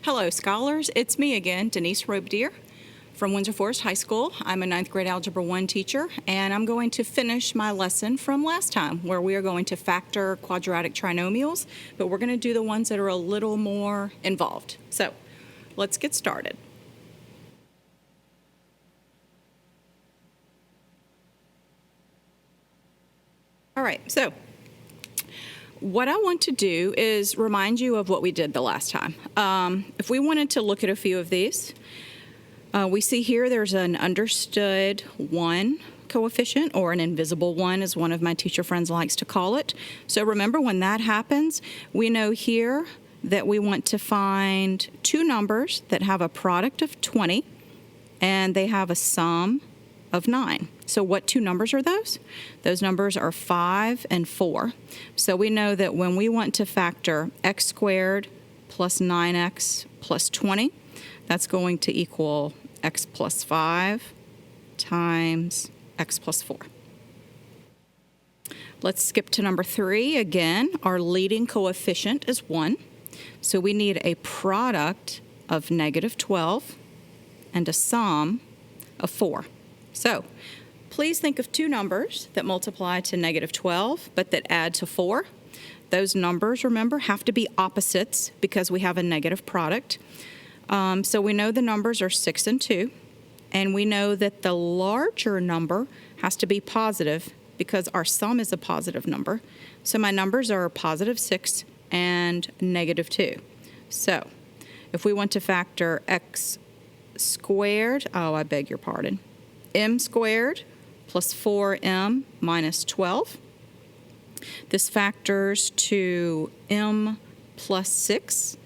Hello, scholars. It's me again, Denise Robider from Windsor Forest High School. I'm a 9th grade Algebra 1 teacher, and I'm going to finish my lesson from last time, where we are going to factor quadratic trinomials, but we're going to do the ones that are a little more involved. So, let's get started. All right, so what I want to do is remind you of what we did the last time. If we wanted to look at a few of these, we see here there's an understood 1 coefficient, or an invisible 1 as one of my teacher friends likes to call it. So remember, when that happens, we know here that we want to find two numbers that have a product of 20 and they have a sum of 9. So what two numbers are those? Those numbers are 5 and 4. So we know that when we want to factor x squared plus 9x plus 20, that's going to equal x plus 5 times x plus 4. Let's skip to number 3. Again, our leading coefficient is 1. So we need a product of negative 12 and a sum of 4. So please think of two numbers that multiply to negative 12, but that add to 4. Those numbers, remember, have to be opposites because we have a negative product. So we know the numbers are 6 and 2, and we know that the larger number has to be positive because our sum is a positive number. So my numbers are positive 6 and negative 2. So if we want to factor x squared, I beg your pardon, m squared plus 4m minus 12. This factors to m plus 6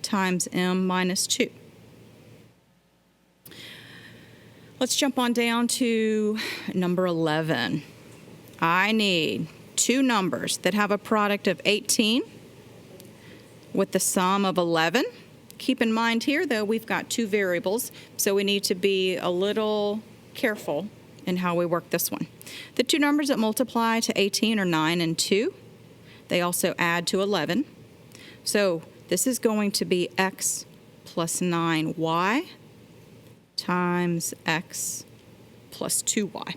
times m minus 2. Let's jump on down to number 11. I need two numbers that have a product of 18 with the sum of 11. Keep in mind here, though, we've got two variables, so we need to be a little careful in how we work this one. The two numbers that multiply to 18 are 9 and 2. They also add to 11. So this is going to be x plus 9y times x plus 2y.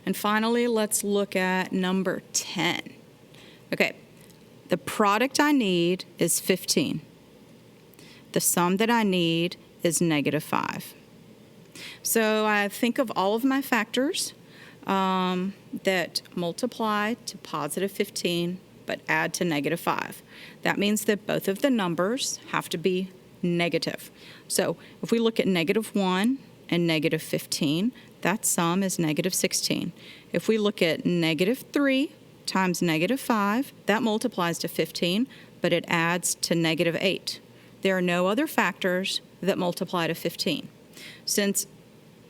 And finally, let's look at number 10. Okay, the product I need is 15. The sum that I need is negative 5. So I think of all of my factors that multiply to positive 15 but add to negative 5. That means that both of the numbers have to be negative. So if we look at negative 1 and negative 15, that sum is negative 16. If we look at negative 3 times negative 5, that multiplies to 15, but it adds to negative 8. There are no other factors that multiply to 15. Since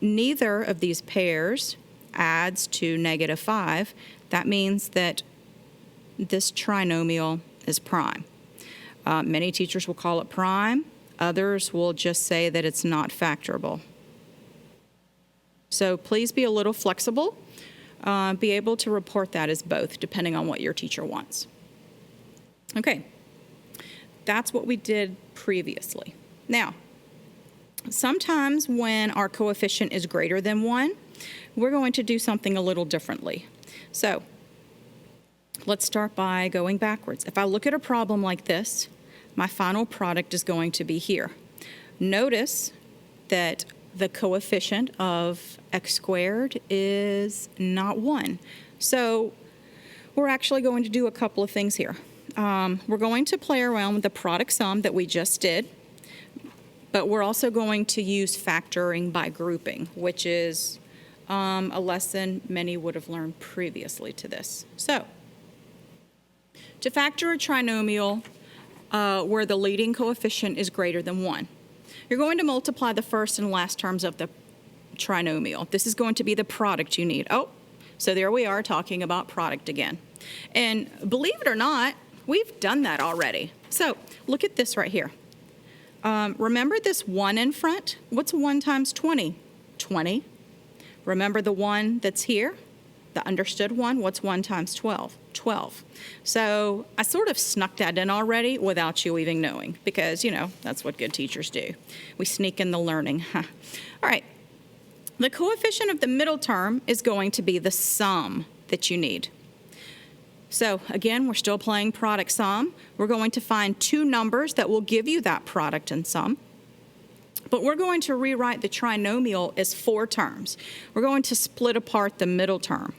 neither of these pairs adds to negative 5, that means that this trinomial is prime. Many teachers will call it prime. Others will just say that it's not factorable. So please be a little flexible. Be able to report that as both, depending on what your teacher wants. Okay, that's what we did previously. Now, sometimes when our coefficient is greater than 1, we're going to do something a little differently. So let's start by going backwards. If I look at a problem like this, my final product is going to be here. Notice that the coefficient of x squared is not 1. So we're actually going to do a couple of things here. We're going to play around with the product sum that we just did, but we're also going to use factoring by grouping, which is a lesson many would have learned previously to this. So to factor a trinomial where the leading coefficient is greater than 1, you're going to multiply the first and last terms of the trinomial. This is going to be the product you need. Oh, so there we are talking about product again. And believe it or not, we've done that already. So look at this right here. Remember this 1 in front? What's 1 times 20? 20. Remember the 1 that's here? The understood one, what's 1 times 12? 12. So I sort of snuck that in already without you even knowing because, that's what good teachers do. We sneak in the learning. All right. The coefficient of the middle term is going to be the sum that you need. So again, we're still playing product sum. We're going to find two numbers that will give you that product and sum. But we're going to rewrite the trinomial as 4 terms. We're going to split apart the middle term.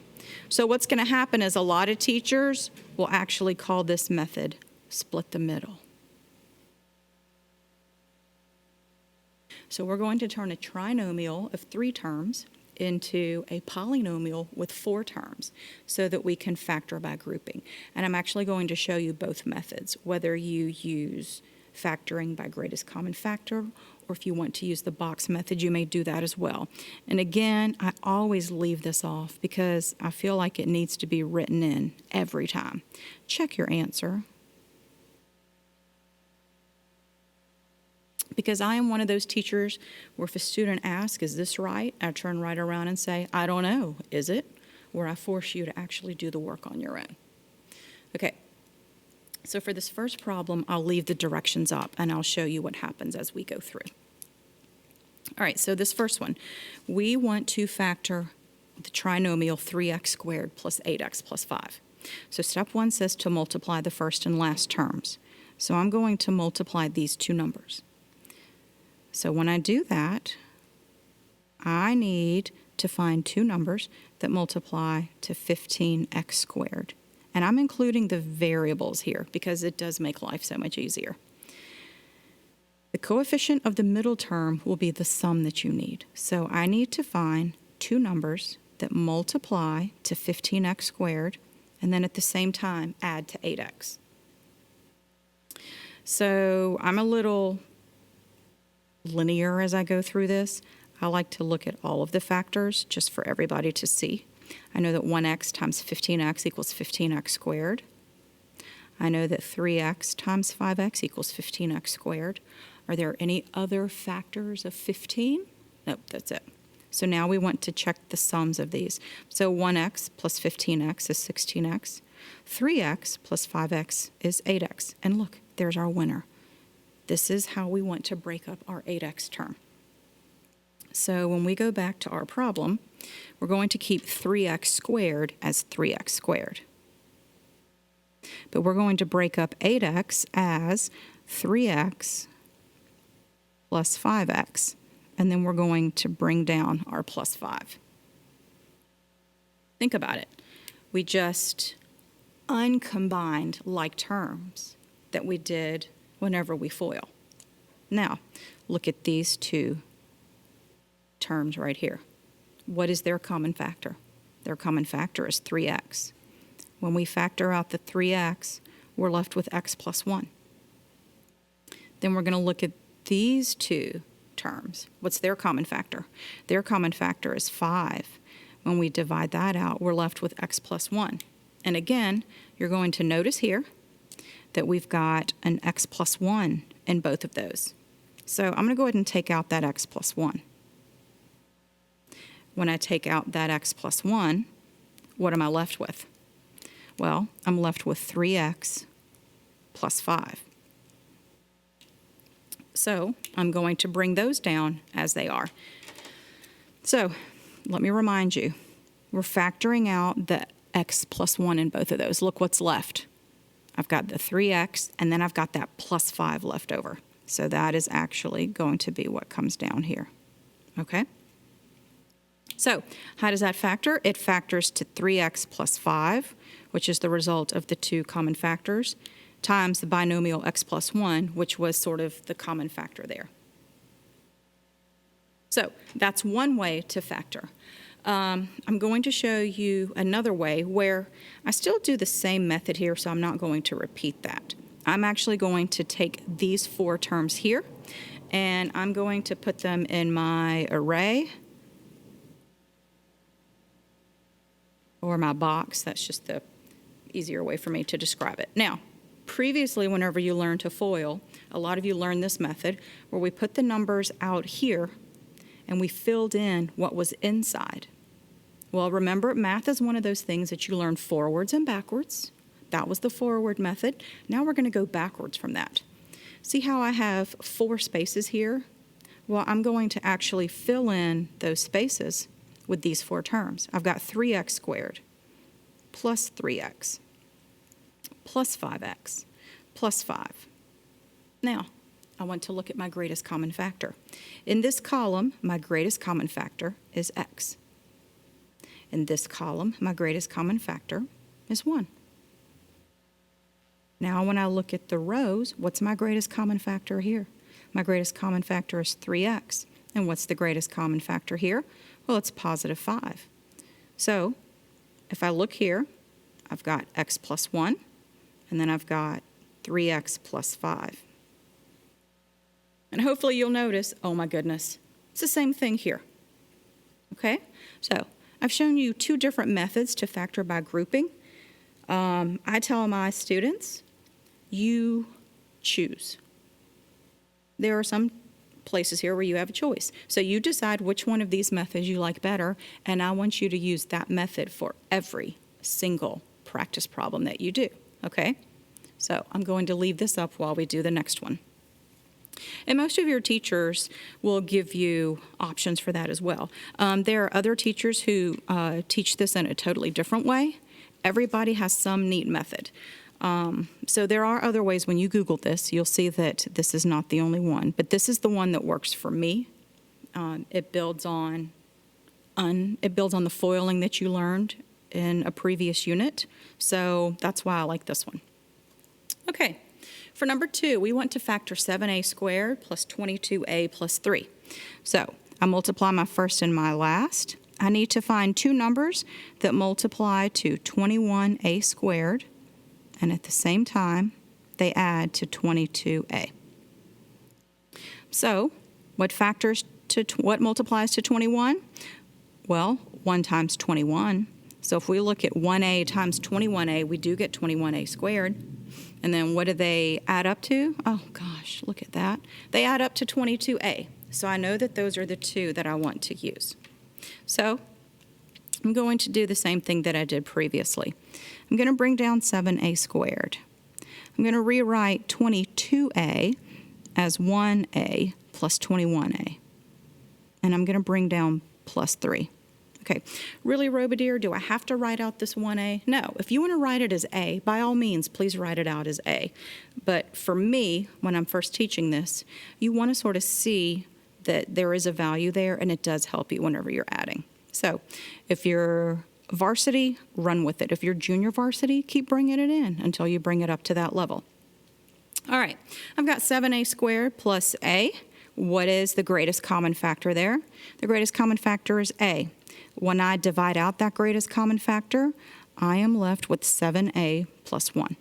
So what's going to happen is a lot of teachers will actually call this method split the middle. So we're going to turn a trinomial of 3 terms into a polynomial with 4 terms so that we can factor by grouping. And I'm actually going to show you both methods, whether you use factoring by greatest common factor, or if you want to use the box method, you may do that as well. And again, I always leave this off because I feel like it needs to be written in every time. Check your answer. Because I am one of those teachers where if a student asks, is this right? I turn right around and say, I don't know, is it? Where I force you to actually do the work on your own. Okay. So for this first problem, I'll leave the directions up and I'll show you what happens as we go through. All right, so this first one, we want to factor the trinomial 3x squared plus 8x plus 5. So step 1 says to multiply the first and last terms. So I'm going to multiply these two numbers. So when I do that, I need to find two numbers that multiply to 15x squared. And I'm including the variables here because it does make life so much easier. The coefficient of the middle term will be the sum that you need. So I need to find two numbers that multiply to 15x squared and then at the same time add to 8x. So I'm a little linear as I go through this. I like to look at all of the factors just for everybody to see. I know that 1x times 15x equals 15x squared. I know that 3x times 5x equals 15x squared. Are there any other factors of 15? Nope, that's it. So now we want to check the sums of these. So 1x plus 15x is 16x. 3x plus 5x is 8x. And look, there's our winner. This is how we want to break up our 8x term. So when we go back to our problem, we're going to keep 3x squared as 3x squared. But we're going to break up 8x as 3x plus 5x. And then we're going to bring down our plus 5. Think about it. We just uncombined like terms that we did whenever we FOIL. Now, look at these two terms right here. What is their common factor? Their common factor is 3x. When we factor out the 3x, we're left with x plus 1. Then we're going to look at these two terms. What's their common factor? Their common factor is 5. When we divide that out, we're left with x plus 1. And again, you're going to notice here that we've got an x plus 1 in both of those. So I'm going to go ahead and take out that x plus 1. When I take out that x plus 1, what am I left with? Well, I'm left with 3x plus 5. So I'm going to bring those down as they are. So let me remind you, we're factoring out the x plus 1 in both of those. Look what's left. I've got the 3x, and then I've got that plus 5 left over. So that is actually going to be what comes down here. Okay? So how does that factor? It factors to 3x plus 5, which is the result of the two common factors, times the binomial x plus 1, which was sort of the common factor there. So that's one way to factor. I'm going to show you another way where I still do the same method here, so I'm not going to repeat that. I'm actually going to take these 4 terms here, and I'm going to put them in my array or my box. That's just the easier way for me to describe it. Now, previously, whenever you learn to FOIL, a lot of you learned this method where we put the numbers out here and we filled in what was inside. Well, remember, math is one of those things that you learn forwards and backwards. That was the forward method. Now we're going to go backwards from that. See how I have 4 spaces here? Well, I'm going to actually fill in those spaces with these 4 terms. I've got 3x squared plus 3x plus 5x plus 5. Now, I want to look at my greatest common factor. In this column, my greatest common factor is x. In this column, my greatest common factor is 1. Now, when I look at the rows, what's my greatest common factor here? My greatest common factor is 3x. And what's the greatest common factor here? Well, it's positive 5. So, if I look here, I've got x plus 1, and then I've got 3x plus 5. And hopefully you'll notice, oh my goodness, it's the same thing here. Okay? So, I've shown you 2 different methods to factor by grouping. I tell my students, you choose. There are some places here where you have a choice. So you decide which one of these methods you like better, and I want you to use that method for every single practice problem that you do, okay? So I'm going to leave this up while we do the next one. And most of your teachers will give you options for that as well. There are other teachers who teach this in a totally different way. Everybody has some neat method. So there are other ways. When you Google this, you'll see that this is not the only one, but this is the one that works for me. It builds on the foiling that you learned in a previous unit, so that's why I like this one. Okay, for number 2, we want to factor 7a squared plus 22a plus 3. So I multiply my first and my last. I need to find 2 numbers that multiply to 21a squared, and at the same time, they add to 22a. So, what multiplies to 21? Well, 1 times 21. So if we look at 1a times 21a, we do get 21a squared. And then what do they add up to? Oh gosh, look at that. They add up to 22a. So I know that those are the 2 that I want to use. So I'm going to do the same thing that I did previously. I'm going to bring down 7a squared. I'm going to rewrite 22a as 1a plus 21a. And I'm going to bring down plus 3. Okay, really, Robider, do I have to write out this 1a? No, if you want to write it as a, by all means, please write it out as a. But for me, when I'm first teaching this, you want to sort of see that there is a value there, and it does help you whenever you're adding. So if you're varsity, run with it. If you're junior varsity, keep bringing it in until you bring it up to that level. All right, I've got 7a squared plus a. What is the greatest common factor there? The greatest common factor is a. When I divide out that greatest common factor, I am left with 7a plus 1.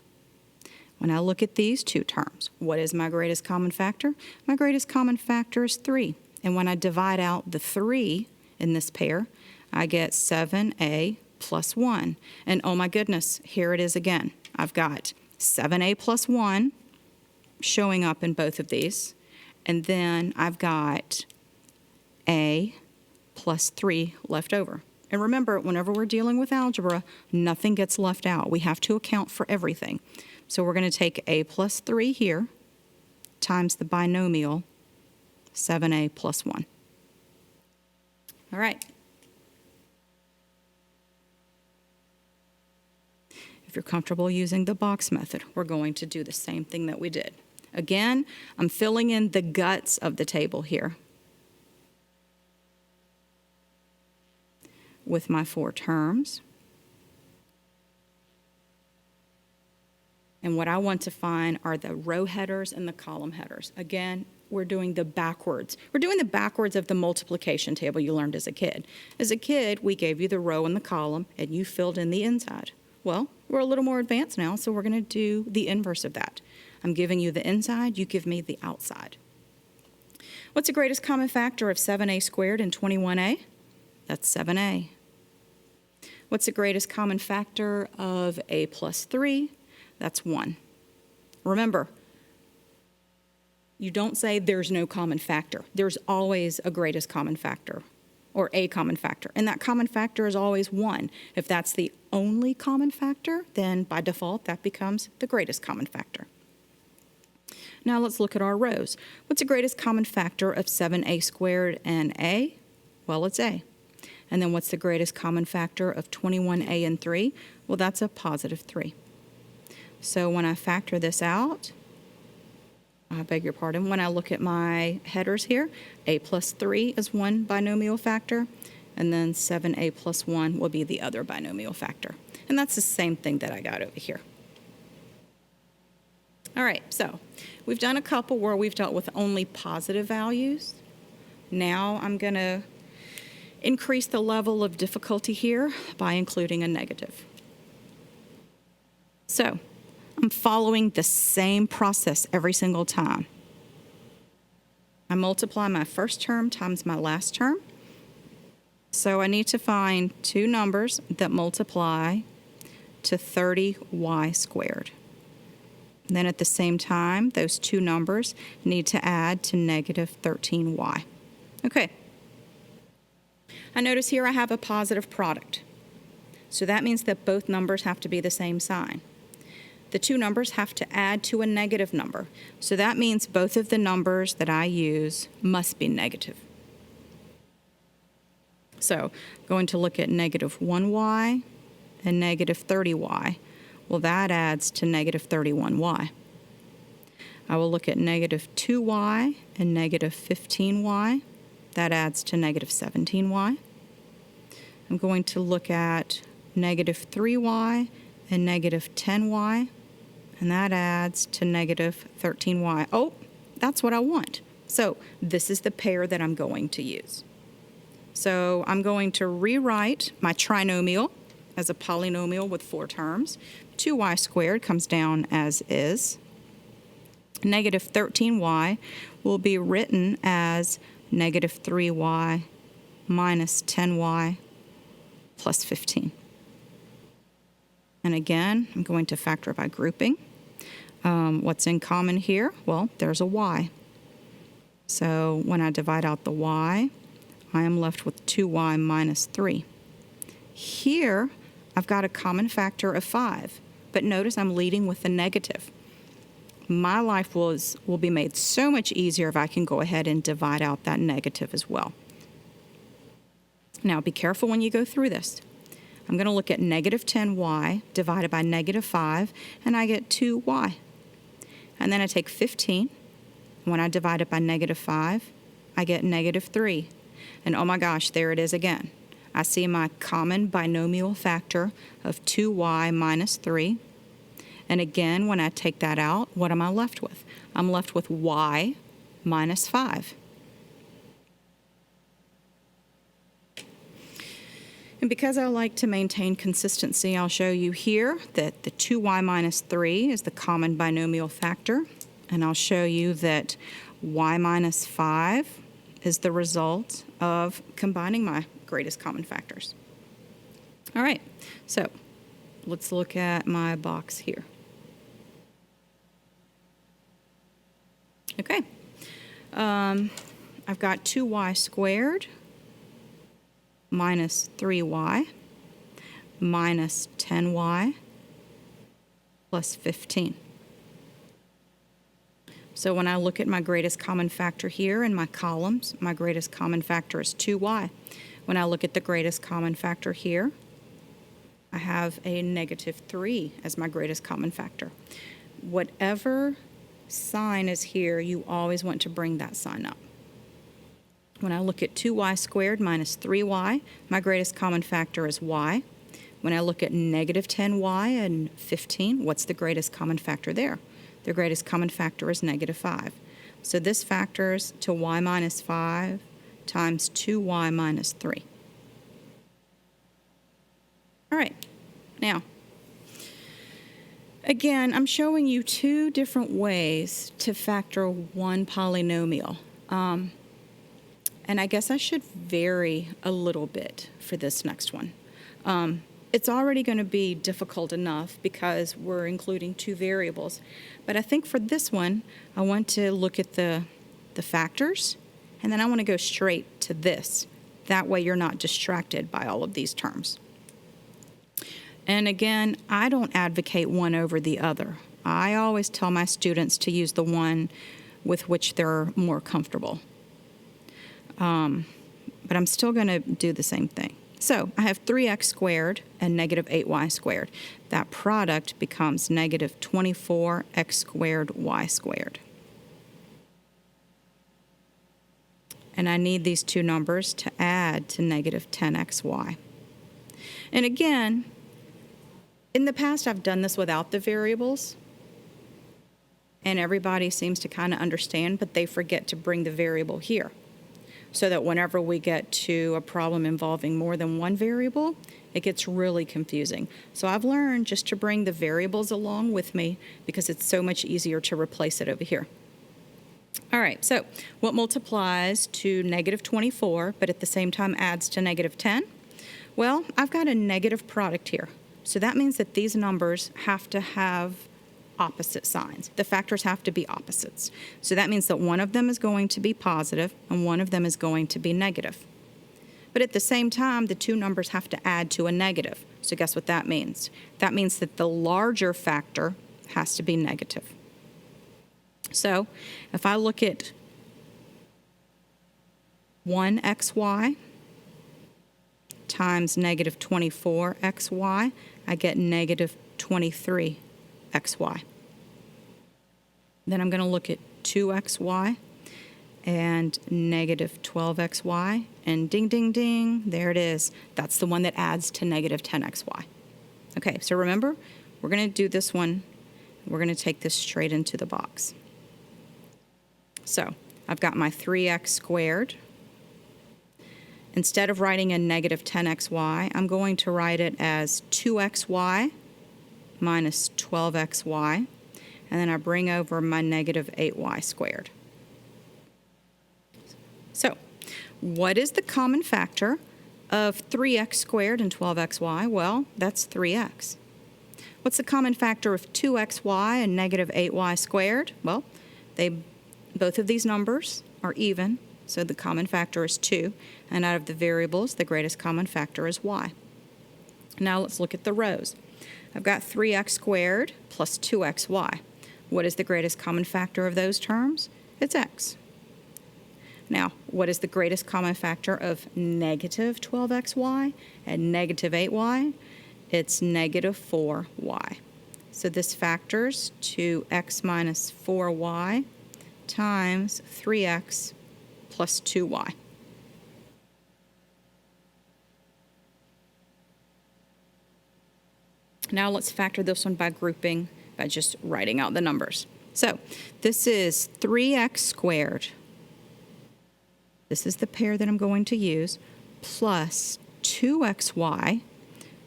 When I look at these 2 terms, what is my greatest common factor? My greatest common factor is 3. And when I divide out the 3 in this pair, I get 7a plus 1. And oh my goodness, here it is again. I've got 7a plus 1 showing up in both of these. And then I've got a plus 3 left over. And remember, whenever we're dealing with algebra, nothing gets left out. We have to account for everything. So we're going to take a plus 3 here times the binomial 7a plus 1. All right. If you're comfortable using the box method, we're going to do the same thing that we did. Again, I'm filling in the guts of the table here with my 4 terms. And what I want to find are the row headers and the column headers. Again, we're doing the backwards. We're doing the backwards of the multiplication table you learned as a kid. As a kid, we gave you the row and the column, and you filled in the inside. Well, we're a little more advanced now, so we're going to do the inverse of that. I'm giving you the inside, you give me the outside. What's the greatest common factor of 7a squared and 21a? That's 7a. What's the greatest common factor of a plus 3? That's 1. Remember, you don't say there's no common factor. There's always a greatest common factor. or a common factor. And that common factor is always 1. If that's the only common factor, then by default that becomes the greatest common factor. Now let's look at our rows. What's the greatest common factor of 7a squared and a? Well, it's a. And then what's the greatest common factor of 21a and 3? Well, that's a positive 3. So when I factor this out, I beg your pardon, when I look at my headers here, a plus 3 is one binomial factor, and then 7a plus 1 will be the other binomial factor. And that's the same thing that I got over here. All right, so we've done a couple where we've dealt with only positive values. Now I'm going to increase the level of difficulty here by including a negative. So I'm following the same process every single time. I multiply my first term times my last term. So I need to find two numbers that multiply to 30y squared. Then at the same time, those two numbers need to add to negative 13y. Okay. I notice here I have a positive product. So that means that both numbers have to be the same sign. The two numbers have to add to a negative number. So that means both of the numbers that I use must be negative. So I'm going to look at negative 1y and negative 30y. Well, that adds to negative 31y. I will look at negative 2y and negative 15y. That adds to negative 17y. I'm going to look at negative 3y and negative 10y, and that adds to negative 13y. Oh, that's what I want. So this is the pair that I'm going to use. So I'm going to rewrite my trinomial as a polynomial with 4 terms. 2y squared comes down as is. Negative 13y will be written as negative 3y minus 10y plus 15. And again, I'm going to factor by grouping. What's in common here? Well, there's a y. So when I divide out the y, I am left with 2y minus 3. Here, I've got a common factor of 5, but notice I'm leading with the negative. My life will be made so much easier if I can go ahead and divide out that negative as well. Now, be careful when you go through this. I'm going to look at negative 10y divided by negative 5, and I get 2y. And then I take 15. When I divide it by negative 5, I get negative 3. And oh my gosh, there it is again. I see my common binomial factor of 2y minus 3. And again, when I take that out, what am I left with? I'm left with y minus 5. And because I like to maintain consistency, I'll show you here that the 2y minus 3 is the common binomial factor. And I'll show you that y minus 5 is the result of combining my greatest common factors. All right, so let's look at my box here. Okay, I've got 2y squared minus 3y minus 10y plus 15. So when I look at my greatest common factor here in my columns, my greatest common factor is 2y. When I look at the greatest common factor here, I have a negative 3 as my greatest common factor. Whatever sign is here, you always want to bring that sign up. When I look at 2y squared minus 3y, my greatest common factor is y. When I look at negative 10y and 15, what's the greatest common factor there? The greatest common factor is negative 5. So this factors to y minus 5 times 2y minus 3. All right, now, again, I'm showing you two different ways to factor one polynomial. And I guess I should vary a little bit for this next one. It's already going to be difficult enough because we're including two variables. But I think for this one, I want to look at the factors, and then I want to go straight to this That way you're not distracted by all of these terms. And again, I don't advocate one over the other. I always tell my students to use the one with which they're more comfortable. But I'm still going to do the same thing. So I have 3x squared and negative 8y squared. That product becomes negative 24x squared y squared. And I need these two numbers to add to negative 10xy. And again, in the past I've done this without the variables, and everybody seems to kind of understand, but they forget to bring the variable here, so that whenever we get to a problem involving more than one variable, it gets really confusing. So I've learned just to bring the variables along with me because it's so much easier to replace it over here. All right, so what multiplies to negative 24, but at the same time adds to negative 10? Well, I've got a negative product here. So that means that these numbers have to have opposite signs. The factors have to be opposites. So that means that one of them is going to be positive and one of them is going to be negative. But at the same time, the two numbers have to add to a negative. So guess what that means? That means that the larger factor has to be negative. So if I look at 1xy times negative 24xy, I get negative 23xy. Then I'm going to look at 2xy and negative 12xy, and ding, ding, ding, there it is. That's the one that adds to negative 10xy. Okay, so remember, we're going to do this one. We're going to take this straight into the box. So I've got my 3x squared. Instead of writing a negative 10xy, I'm going to write it as 2xy minus 12xy, and then I bring over my negative 8y squared. So what is the common factor of 3x squared and 12xy? Well, that's 3x. What's the common factor of 2xy and negative 8y squared? Well, both of these numbers are even, so the common factor is 2, and out of the variables, the greatest common factor is y. Now let's look at the rows. I've got 3x squared plus 2xy. What is the greatest common factor of those terms? It's x. Now, what is the greatest common factor of negative 12xy and negative 8y? It's negative 4y. So this factors to x minus 4y times 3x plus 2y. Now let's factor this one by grouping, by just writing out the numbers. So this is 3x squared. This is the pair that I'm going to use, plus 2xy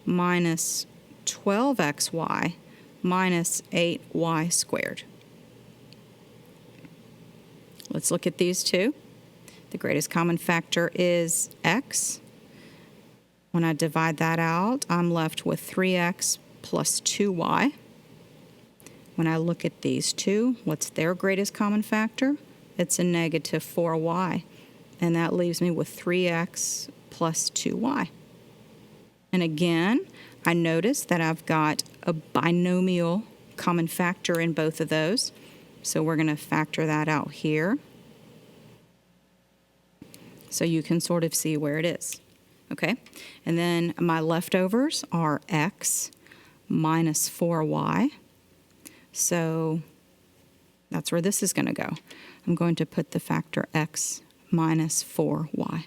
minus 12xy minus 8y squared. Let's look at these two. The greatest common factor is x. When I divide that out, I'm left with 3x plus 2y. When I look at these two, what's their greatest common factor? It's a negative 4y. And that leaves me with 3x plus 2y. And again, I notice that I've got a binomial common factor in both of those. So we're going to factor that out here, so you can sort of see where it is. Okay? And then my leftovers are x minus 4y. So that's where this is going to go. I'm going to put the factor x minus 4y.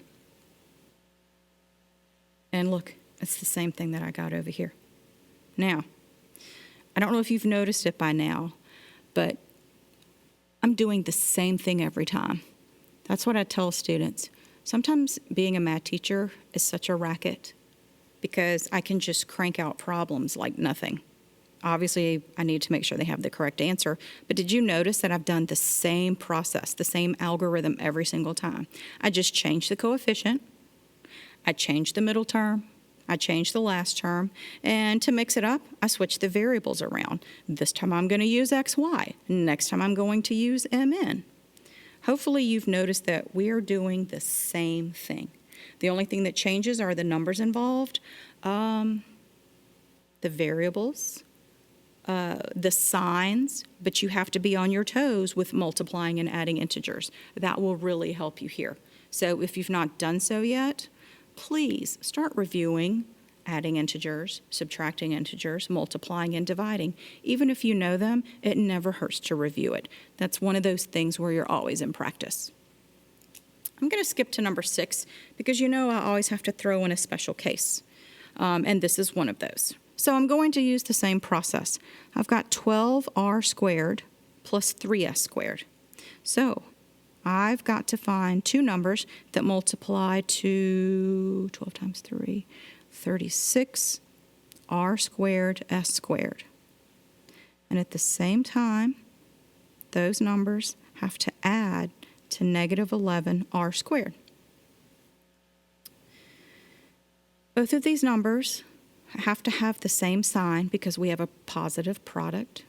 And look, it's the same thing that I got over here. Now, I don't know if you've noticed it by now, but I'm doing the same thing every time. That's what I tell students. Sometimes being a math teacher is such a racket because I can just crank out problems like nothing. Obviously, I need to make sure they have the correct answer, but did you notice that I've done the same process, the same algorithm every single time? I just changed the coefficient, I changed the middle term, I changed the last term, and to mix it up, I switched the variables around. This time I'm going to use xy. Next time I'm going to use mn. Hopefully you've noticed that we are doing the same thing. The only thing that changes are the numbers involved, the variables, the signs, but you have to be on your toes with multiplying and adding integers. That will really help you here. So if you've not done so yet, please start reviewing adding integers, subtracting integers, multiplying and dividing. Even if you know them, it never hurts to review it. That's one of those things where you're always in practice. I'm going to skip to number 6 because you know I always have to throw in a special case, and this is one of those. So I'm going to use the same process. I've got 12r squared plus 3s squared. So I've got to find two numbers that multiply to 12 times 3, 36 r squared s squared. And at the same time, those numbers have to add to negative 11 r squared. Both of these numbers have to have the same sign because we have a positive product.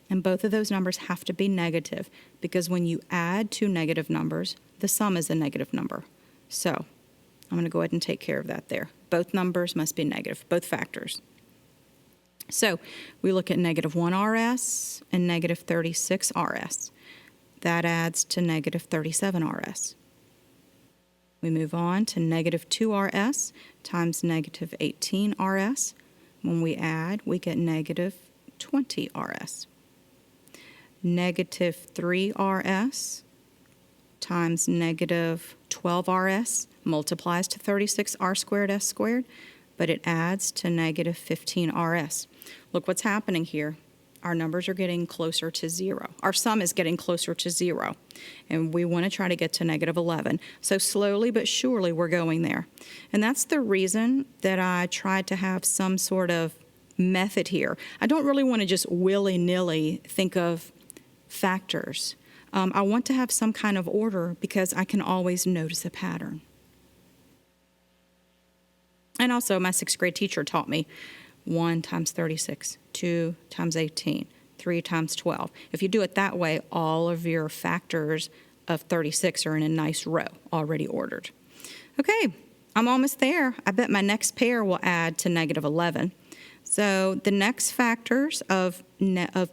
And both of those numbers have to be negative because when you add two negative numbers, the sum is a negative number. So I'm going to go ahead and take care of that there. Both numbers must be negative, both factors. So we look at negative 1rs and negative 36rs. That adds to negative 37rs. We move on to negative 2rs times negative 18rs. When we add, we get negative 20rs. Negative 3rs times negative 12rs multiplies to 36r squared s squared, but it adds to negative 15rs. Look what's happening here. Our numbers are getting closer to 0. Our sum is getting closer to 0, and we want to try to get to negative 11. So slowly but surely we're going there. And that's the reason that I tried to have some sort of method here. I don't really want to just willy-nilly think of factors. I want to have some kind of order because I can always notice a pattern. And also my 6th grade teacher taught me 1 times 36, 2 times 18, 3 times 12. If you do it that way, all of your factors of 36 are in a nice row, already ordered. Okay, I'm almost there. I bet my next pair will add to negative 11. So the next factors of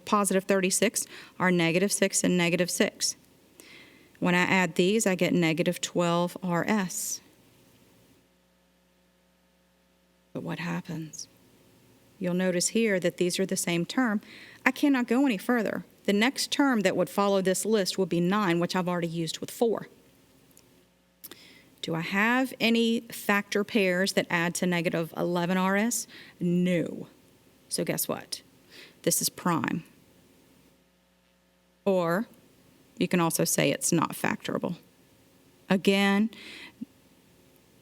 positive 36 are negative 6 and negative 6. When I add these, I get negative 12rs. But what happens? You'll notice here that these are the same term. I cannot go any further. The next term that would follow this list will be 9, which I've already used with 4. Do I have any factor pairs that add to negative 11rs? No. So guess what? This is prime. Or you can also say it's not factorable. Again,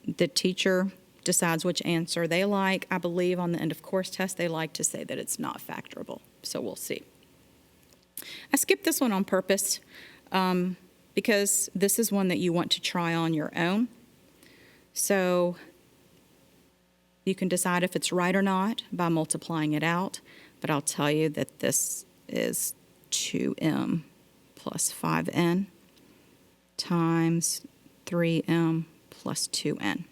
the teacher decides which answer they like. I believe on the end of course test they like to say that it's not factorable. So we'll see. I skipped this one on purpose because this is one that you want to try on your own. So you can decide if it's right or not by multiplying it out. But I'll tell you that this is 2m plus 5n times 3m plus 2n.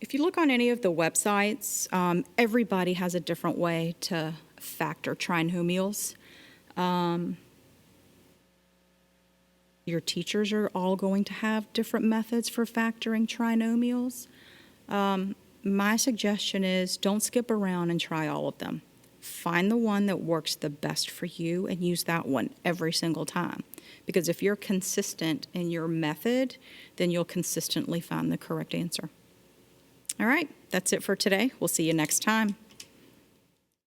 If you look on any of the websites, everybody has a different way to factor trinomials. Your teachers are all going to have different methods for factoring trinomials. My suggestion is don't skip around and try all of them. Find the one that works the best for you and use that one every single time. Because if you're consistent in your method, then you'll consistently find the correct answer. All right, that's it for today. We'll see you next time.